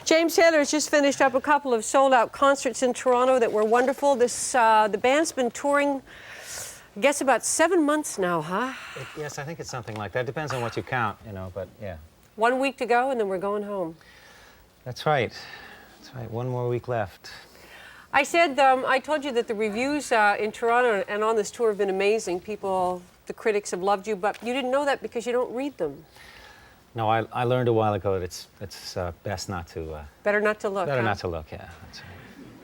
James Taylor has just finished up a couple of sold-out concerts in Toronto that were wonderful. The band's been touring, I guess, about 7 months now, huh? Yes, I think it's something like that. Depends on what you count, you know, but yeah. 1 week to go, and then we're going home. That's right. That's right. One more week left. I said, I told you that the reviews in Toronto and on this tour have been amazing. People, the critics have loved you, but you didn't know that because you don't read them. No, I learned a while ago that it's best not to... Better not to look, Better huh? not to look, yeah. That's right.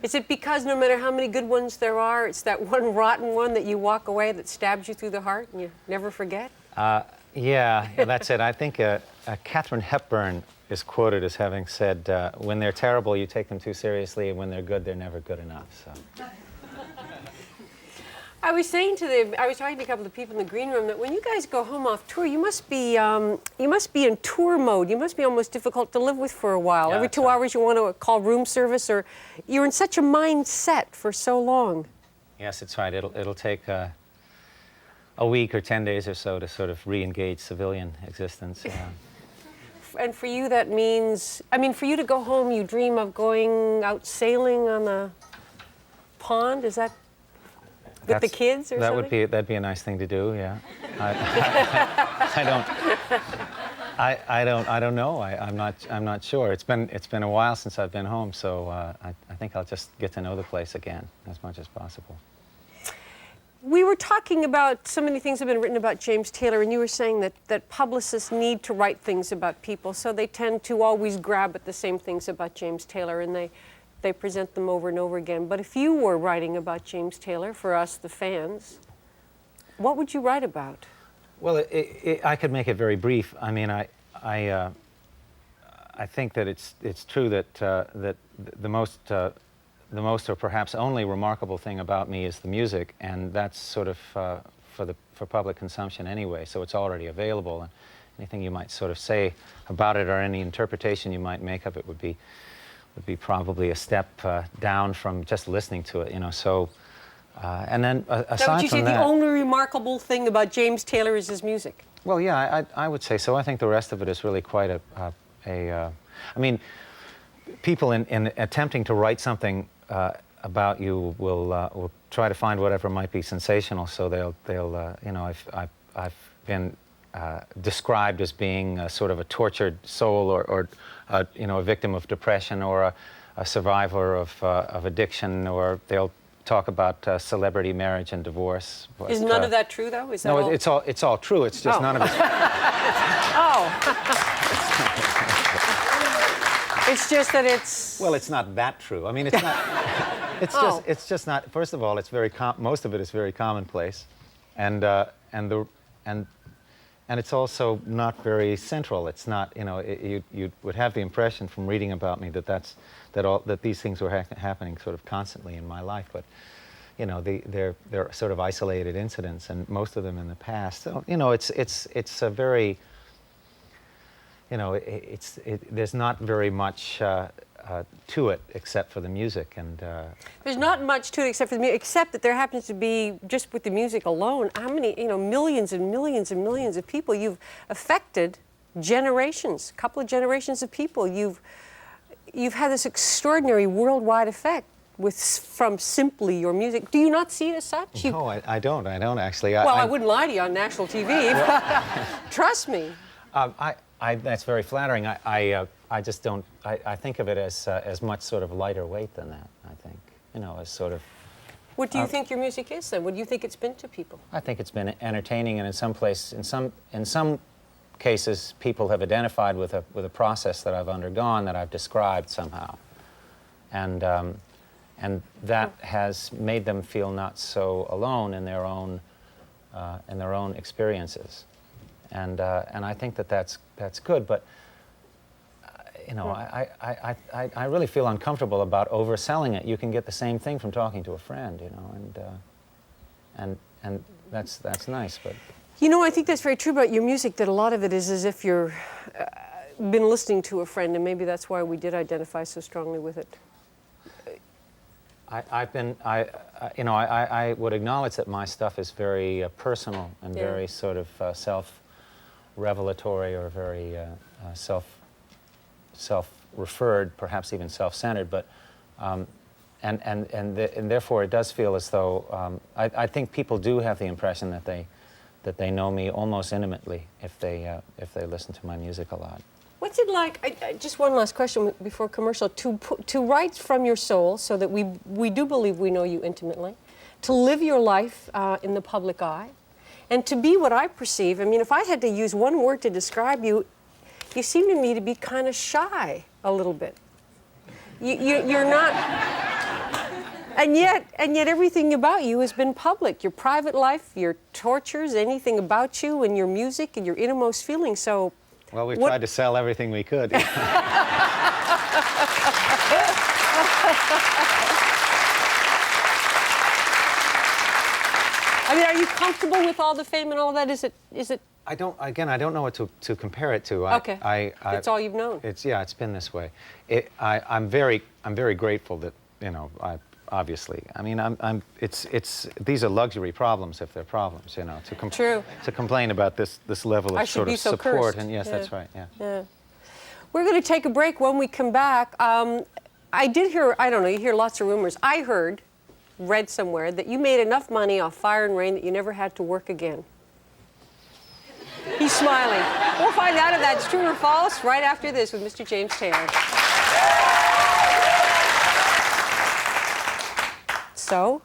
Is it because no matter how many good ones there are, it's that one rotten one that you walk away that stabs you through the heart and you never forget? Yeah, that's it. I think Kathryn Hepburn is quoted as having said, when they're terrible, you take them too seriously, and when they're good, they're never good enough. So. I was saying to I was talking to a couple of people in the green room that when you guys go home off tour, you must be in tour mode. You must be almost difficult to live with for a while. Yeah, every 2 hours you want to call room service, or you're in such a mindset for so long. Yes, it's right. It'll take a week or 10 days or so to sort of re-engage civilian existence. And for you, that means, I mean, for you to go home, you dream of going out sailing on the pond. Is that? With the kids or something? That'd be a nice thing to do, yeah. I don't know. I'm not sure. It's been a while since I've been home, so I think I'll just get to know the place again as much as possible. We were talking about so many things have been written about James Taylor, and you were saying that publicists need to write things about people, so they tend to always grab at the same things about James Taylor, and they present them over and over again. But if you were writing about James Taylor, for us, the fans, what would you write about? Well, I could make it very brief. I mean, I think that it's true that that the most or perhaps only remarkable thing about me is the music, and that's sort of for public consumption anyway. So it's already available, and anything you might sort of say about it or any interpretation you might make of it would be probably a step down from just listening to it, you know. So, and then aside from that, the only remarkable thing about James Taylor is his music. Well, yeah, I would say so. I think the rest of it is really quite I mean, people in attempting to write something about you will try to find whatever might be sensational. So they'll you know, I've been described as being sort of a tortured soul, or you know, a victim of depression, or a survivor of addiction, or they'll talk about celebrity marriage and divorce. But, is none of that true, though? Is that no, all? it's all true. It's just none of it. It's just that it's. Well, it's not that true. I mean, it's not. It's just not. First of all, it's very most of it is very commonplace, and it's also not very central. It's not, you know, you would have the impression from reading about me that these things were happening sort of constantly in my life, but you know, they're sort of isolated incidents, and most of them in the past. So, you know, it's a very, you know, there's not very much to it except for the music, and there's not much to it except for the music, except that there happens to be, just with the music alone, how many, you know, millions and millions and millions of people you've affected. Generations, a couple of generations of people. You've had this extraordinary worldwide effect from simply your music. Do you not see it as such? No, I don't actually. Well, I wouldn't lie to you on national TV. Trust me. That's very flattering. I just don't. I think of it as much sort of lighter weight than that. I think, you know, as sort of. What do you think your music is then? What do you think it's been to people? I think it's been entertaining, and in some cases, people have identified with a process that I've undergone, that I've described somehow, and that has made them feel not so alone in their own experiences, and I think that's good, but. You know, I really feel uncomfortable about overselling it. You can get the same thing from talking to a friend, you know, and that's nice, but. You know, I think that's very true about your music, that a lot of it is as if you're been listening to a friend, and maybe that's why we did identify so strongly with it. You know, I would acknowledge that my stuff is very personal and very sort of self-revelatory, or very self-referred, perhaps even self-centered, but and therefore it does feel as though I think people do have the impression that they know me almost intimately if they listen to my music a lot. What's it like, just one last question before commercial, to write from your soul so that we do believe we know you intimately, to live your life in the public eye, and to be what I perceive, I mean, if I had to use one word to describe you, you seem to me to be kind of shy a little bit. You're not, and yet everything about you has been public. Your private life, your tortures, anything about you, and your music, and your innermost feelings, so... Well, we tried to sell everything we could. I mean, are you comfortable with all the fame and all that? Is it? I don't know what to compare it to. Okay. It's all you've known. It's been this way. I'm very grateful that, you know, obviously. I mean, these are luxury problems if they're problems, you know, True. To complain about this level of sort of support. And yes, that's right, yeah. We're going to take a break. When we come back, I did hear, I don't know, you hear lots of rumors. I read somewhere that you made enough money off Fire and Rain that you never had to work again. He's smiling. We'll find out if that's true or false right after this with Mr. James Taylor. So,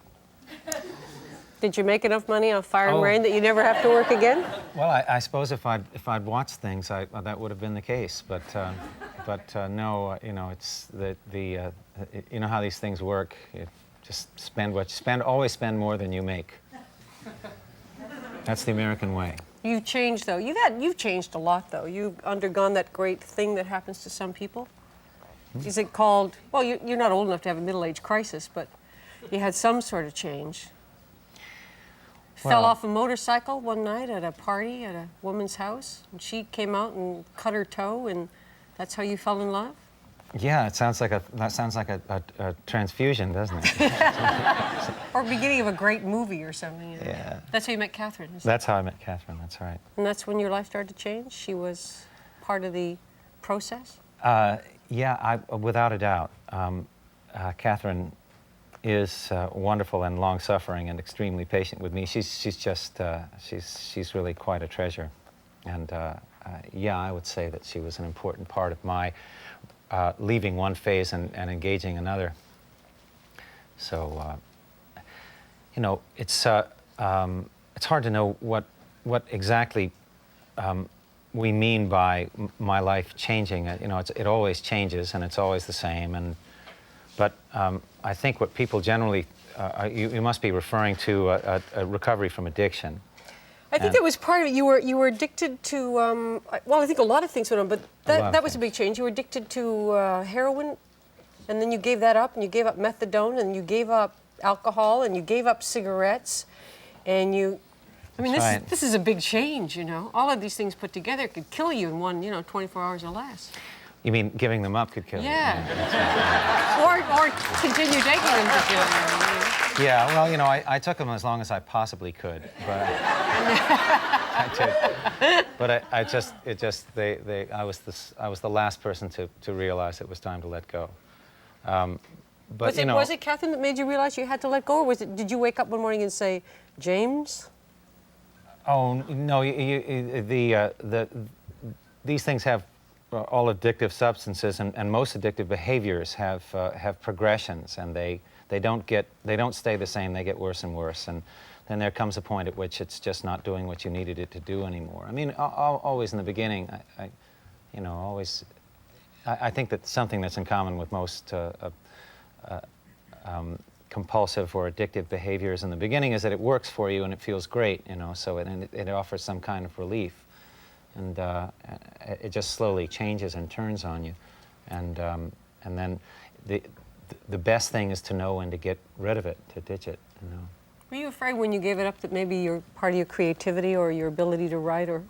did you make enough money off Fire and Rain that you never have to work again? Well, I suppose if I'd watched things, that would have been the case. But no, you know, it's you know how these things work. You just spend what you spend. Always spend more than you make. That's the American way. You've changed, though. You've changed a lot, though. You've undergone that great thing that happens to some people. Is it called? Well, you're not old enough to have a middle-age crisis, but you had some sort of change. Fell off a motorcycle one night at a party at a woman's house, and she came out and cut her toe, and that's how you fell in love? Yeah, that sounds like a transfusion, doesn't it? Or beginning of a great movie or something. You know? Yeah. That's how you met Kathryn. That's how I met Kathryn. That's right. And that's when your life started to change? She was part of the process? Yeah, without a doubt. Kathryn is wonderful and long-suffering and extremely patient with me. She's just she's really quite a treasure, and yeah, I would say that she was an important part of my leaving one phase and engaging another. So you know, it's hard to know what exactly we mean by my life changing. You know, it always changes and it's always the same. But I think what people generally, you must be referring to a recovery from addiction. I think that was part of it. You were addicted to, well, I think a lot of things went on, but that was a big change. You were addicted to heroin, and then you gave that up, and you gave up methadone, and you gave up alcohol, and you gave up cigarettes, and you, I mean, this is a big change, you know. All of these things put together could kill you in one, 24 hours or less. You mean giving them up could kill you? Yeah. Or continue taking them to kill you. Yeah, well, you know, I took them as long as I possibly could, but I did. But I was the last person to realize it was time to let go. But was it Kathryn that made you realize you had to let go, or did you wake up one morning and say, James? Oh no, these things have all addictive substances, and most addictive behaviors have progressions, and they don't stay the same. They get worse and worse, and then there comes a point at which it's just not doing what you needed it to do anymore. I mean, always in the beginning, I think that something that's in common with most compulsive or addictive behaviors in the beginning is that it works for you and it feels great, so it offers some kind of relief. And it just slowly changes and turns on you, and then the best thing is to know when to get rid of it, to ditch it. Were you afraid when you gave it up that maybe part of your creativity or your ability to write or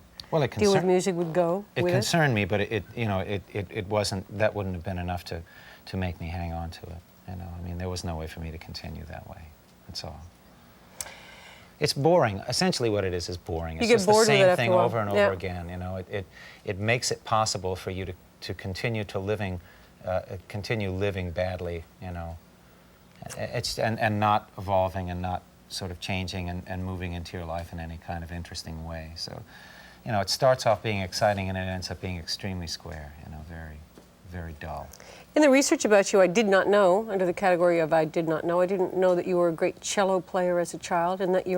deal with music would go? It concerned me, but it wasn't. That wouldn't have been enough to make me hang on to it. I mean, there was no way for me to continue that way. That's all. It's boring. Essentially what it is boring. It's just the same thing over and over again. It makes it possible for you to continue to continue living badly, you know. And not evolving and not sort of changing and moving into your life in any kind of interesting way. So, you know, it starts off being exciting and it ends up being extremely square, you know, very, very dull. In the research about you, I did not know, under the category of I did not know, I didn't know that you were a great cello player as a child, and that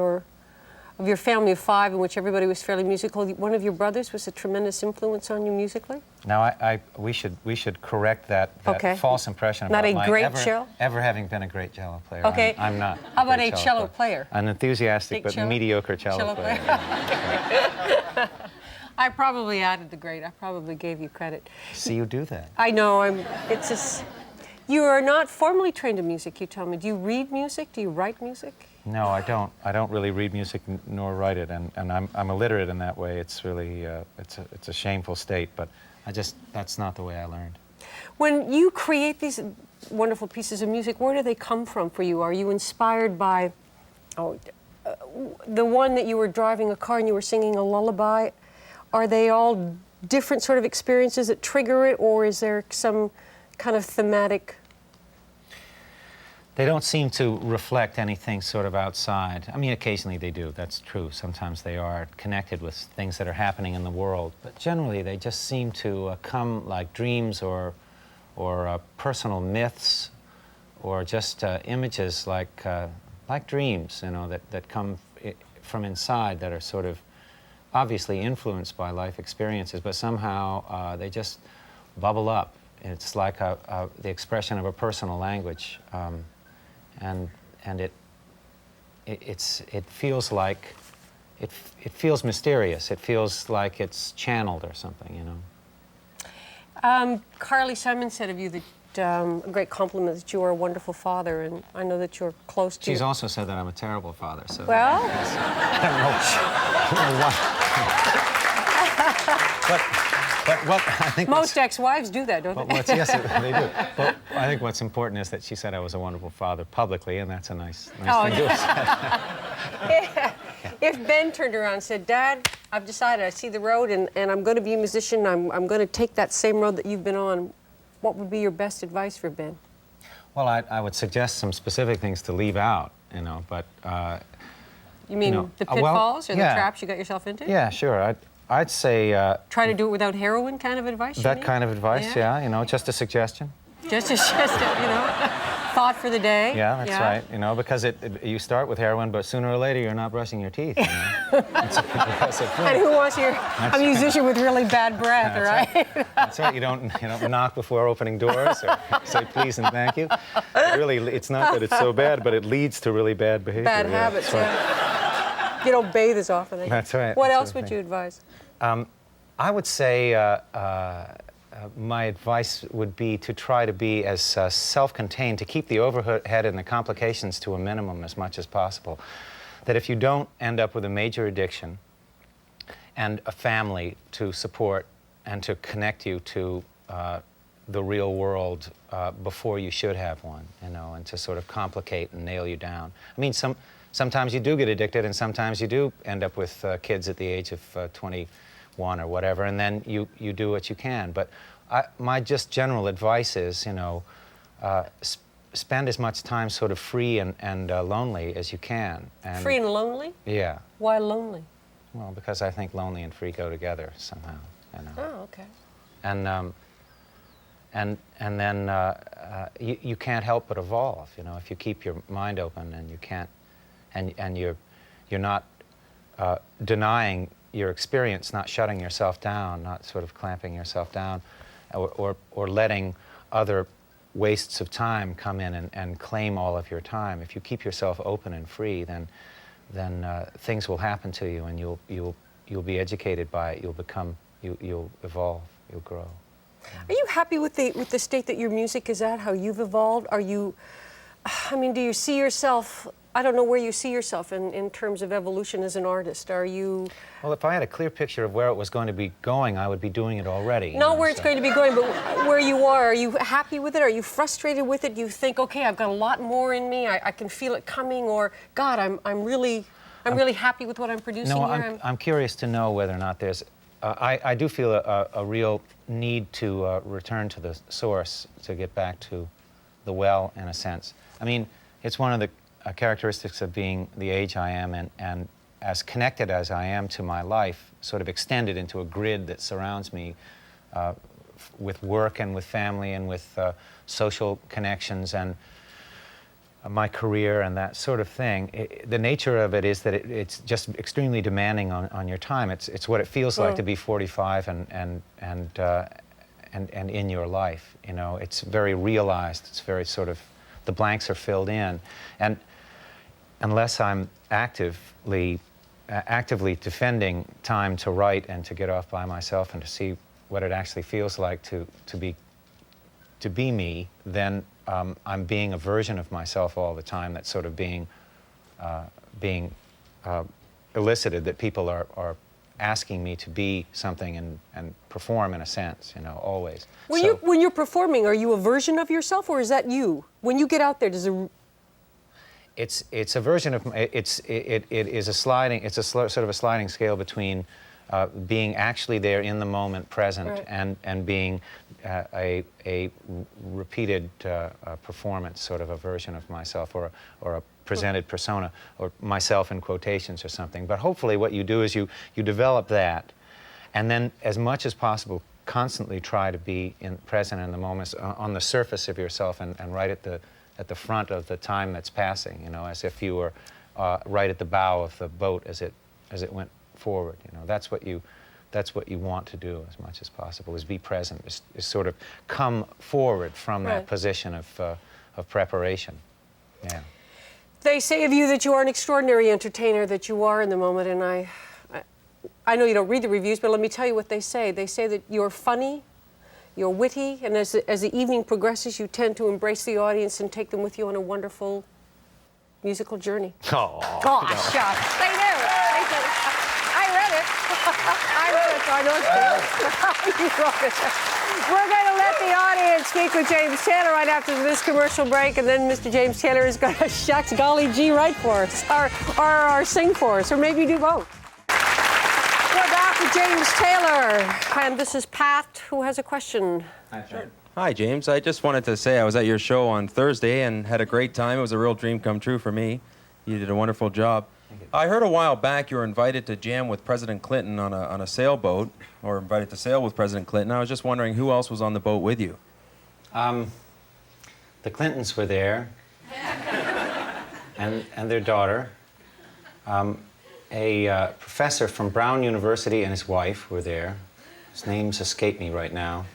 of your family of 5 in which everybody was fairly musical, one of your brothers was a tremendous influence on you musically? Now, we should correct that Okay. false impression Not about a my great cello? ever having been a great cello player. Okay. I'm not. How about great a cello player? An enthusiastic Big but cello? mediocre cello player. I probably added the great. I probably gave you credit. See, you do that. I know. It's just. You are not formally trained in music, you tell me. Do you read music? Do you write music? No, I don't. I don't really read music nor write it, and I'm illiterate in that way. It's really it's a shameful state, but that's not the way I learned. When you create these wonderful pieces of music, where do they come from for you? Are you inspired by the one that you were driving a car and you were singing a lullaby? Are they all different sort of experiences that trigger it, or is there some kind of thematic? They don't seem to reflect anything sort of outside. I mean, occasionally they do, that's true. Sometimes they are connected with things that are happening in the world, but generally they just seem to come like dreams or personal myths, or just images like dreams, you know, that come from inside, that are sort of obviously influenced by life experiences, but somehow they just bubble up. It's like the expression of a personal language. And it feels like it feels mysterious. It feels like it's channeled or something, you know. Carly Simon said of you that a great compliment that you are a wonderful father, and I know that you're close to. She's also said that I'm a terrible father. So well, I don't know what. But what I think most ex-wives do that, don't they? Yes, they do. But I think what's important is that she said I was a wonderful father publicly, and that's a nice thing to have said. If Ben turned around and said, "Dad, I've decided, I see the road, and I'm going to be a musician, I'm going to take that same road that you've been on," what would be your best advice for Ben? Well, I would suggest some specific things to leave out, you know, but... you mean the pitfalls or the traps you got yourself into? Yeah, sure. I'd say... try to do it without heroin kind of advice? That kind of advice, yeah, you know, just a suggestion. Just a, you know, thought for the day. Yeah, that's right, you know, because you start with heroin, but sooner or later you're not brushing your teeth, you know. And who wants a musician with really bad breath, right? That's right, you don't knock before opening doors or say please and thank you. Really, it's not that it's so bad, but it leads to really bad behavior. Bad habits, You don't bathe as often. That's right. What else would you advise? I would say my advice would be to try to be as self-contained, to keep the overhead and the complications to a minimum as much as possible. That if you don't end up with a major addiction and a family to support and to connect you to the real world before you should have one, you know, and to sort of complicate and nail you down. I mean, sometimes you do get addicted, and sometimes you do end up with kids at the age of 21 or whatever, and then you do what you can. But my just general advice is, you know, spend as much time sort of free and lonely as you can. And free and lonely? Yeah. Why lonely? Well, because I think lonely and free go together somehow. You know? Oh, okay. And then you can't help but evolve, you know, if you keep your mind open, and you can't, and you're not denying your experience, not shutting yourself down, not sort of clamping yourself down, or letting other wastes of time come in and claim all of your time. If you keep yourself open and free, then things will happen to you, and you'll be educated by it. You'll evolve. You'll grow. Are you happy with the state that your music is at? How you've evolved? Are you? I mean, do you see yourself? I don't know where you see yourself in terms of evolution as an artist. Are you? Well, if I had a clear picture of where it was going to be going, I would be doing it already. Not where it's going to be going, but where you are. Are you happy with it? Are you frustrated with it? Do you think, okay, I've got a lot more in me. I can feel it coming, or God, I'm really happy with what I'm producing no, here. I'm curious to know whether or not there's I do feel a real need to return to the source, to get back to the well, in a sense. I mean, it's one of the characteristics of being the age I am, and as connected as I am to my life, sort of extended into a grid that surrounds me with work and with family and with social connections and my career and that sort of thing. The nature of it is that it's just extremely demanding on your time. It's what it feels like to be 45 and in your life. You know, it's very realized. It's very sort of, the blanks are filled in, and unless I'm actively defending time to write and to get off by myself and to see what it actually feels like to be me, then I'm being a version of myself all the time that's sort of being elicited, that people are asking me to be something and perform, in a sense, you know, always. When you're performing, are you a version of yourself, or is that you? When you get out there, does it... It's a version of, it is a sliding, it's a sort of a sliding scale between being actually there in the moment, present, Right. and being a repeated performance, sort of a version of myself, or a presented persona, or myself in quotations or something. But hopefully what you do is you develop that, and then as much as possible constantly try to be present in the moments, on the surface of yourself, and right at the front of the time that's passing, you know, as if you were right at the bow of the boat as it went forward. You know, that's what you want to do as much as possible, is be present, is sort of come forward from Right. that position of preparation. Yeah. They say of you that you are an extraordinary entertainer, that you are in the moment, and I know you don't read the reviews, but let me tell you what they say. They say that you're funny, you're witty, and as the evening progresses, you tend to embrace the audience and take them with you on a wonderful musical journey. Oh, Gosh, shucks. They do. They do. I read it. I read it, so I know it's true. You wrote it. We're going to let the audience speak with James Taylor right after this commercial break, and then Mr. James Taylor is going to shucks, golly gee, write for us, or sing for us, or maybe do both. We're back with James Taylor, and this is Pat, who has a question. Hi, sure. Hi, James. I just wanted to say I was at your show on Thursday and had a great time. It was a real dream come true for me. You did a wonderful job. I heard a while back you were invited to jam with President Clinton on a sailboat, or invited to sail with President Clinton. I was just wondering who else was on the boat with you. The Clintons were there, and their daughter. A professor from Brown University and his wife were there. His names escape me right now.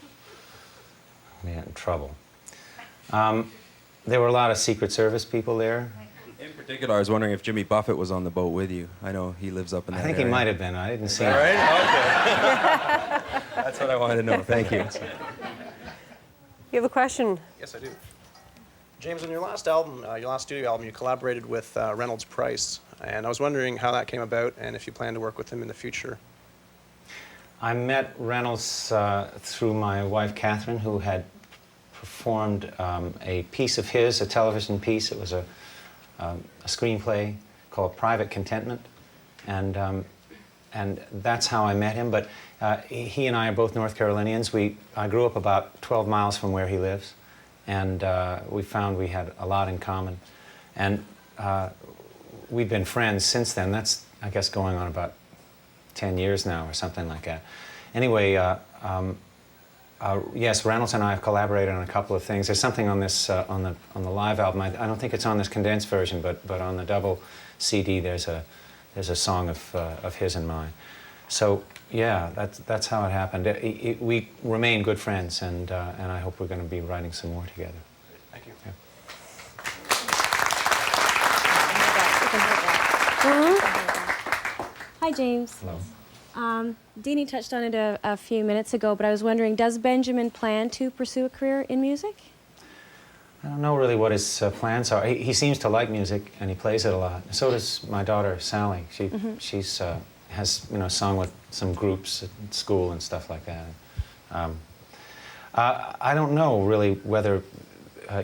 I'm in trouble. There were a lot of Secret Service people there. In particular, I was wondering if Jimmy Buffett was on the boat with you. I know he lives up in that I think area. he might have been. I didn't see him. All right? Okay. That's what I wanted to know. Thank you. You have a question? Yes, I do. James, on your last album, your last studio album, you collaborated with Reynolds Price, and I was wondering how that came about and if you plan to work with him in the future. I met Reynolds through my wife, Kathryn, who had performed a piece of his, a television piece. It was a screenplay called Private Contentment, and that's how I met him. But he and I are both North Carolinians. I grew up about 12 miles from where he lives, and we found we had a lot in common. And we've been friends since then. That's, I guess, going on about 10 years now or something like that. Anyway, yes, Reynolds and I have collaborated on a couple of things. There's something on this on the live album. I don't think it's on this condensed version, but on the double CD there's a song of his and mine. So yeah, that's how it happened. We remain good friends, and I hope we're going to be writing some more together. Thank you. Yeah. Hi, James. Hello. Dini touched on it a few minutes ago, but I was wondering, does Benjamin plan to pursue a career in music? I don't know really what his plans are. He seems to like music, and he plays it a lot. So does my daughter, Sally. She's has sung with some groups at school and stuff like that. I don't know really whether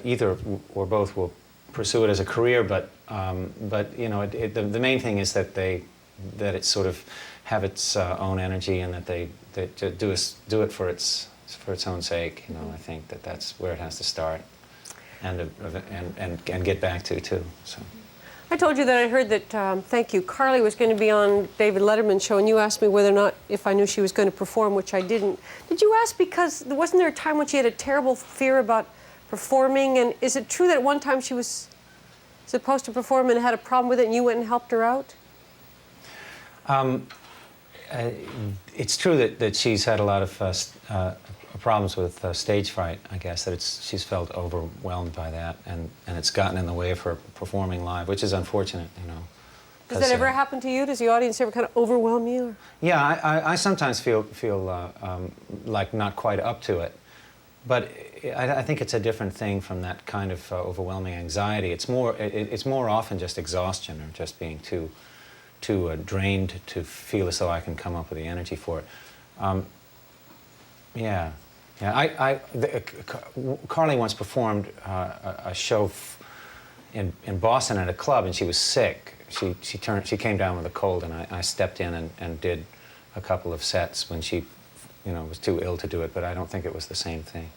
either or both will pursue it as a career, but the main thing is that it sort of have its own energy, and that they to do it for its own sake. You know, I think that's where it has to start, and get back to too. So. I told you that I heard that, thank you, Carly was going to be on David Letterman's show, and you asked me whether or not, if I knew she was going to perform, which I didn't. Did you ask because, wasn't there a time when she had a terrible fear about performing, and is it true that at one time she was supposed to perform and had a problem with it, and you went and helped her out? It's true that she's had a lot of problems with stage fright, I guess, that she's felt overwhelmed by that, and it's gotten in the way of her performing live, which is unfortunate, you know. Does that ever happen to you? Does the audience ever kind of overwhelm you? Or? Yeah, I sometimes feel like not quite up to it, but I think it's a different thing from that kind of overwhelming anxiety. It's more often just exhaustion, or just being too drained to feel as though I can come up with the energy for it. Yeah. Carly once performed a show in Boston at a club, and she was sick. She came down with a cold, and I stepped in and did a couple of sets when she, you know, was too ill to do it. But I don't think it was the same thing.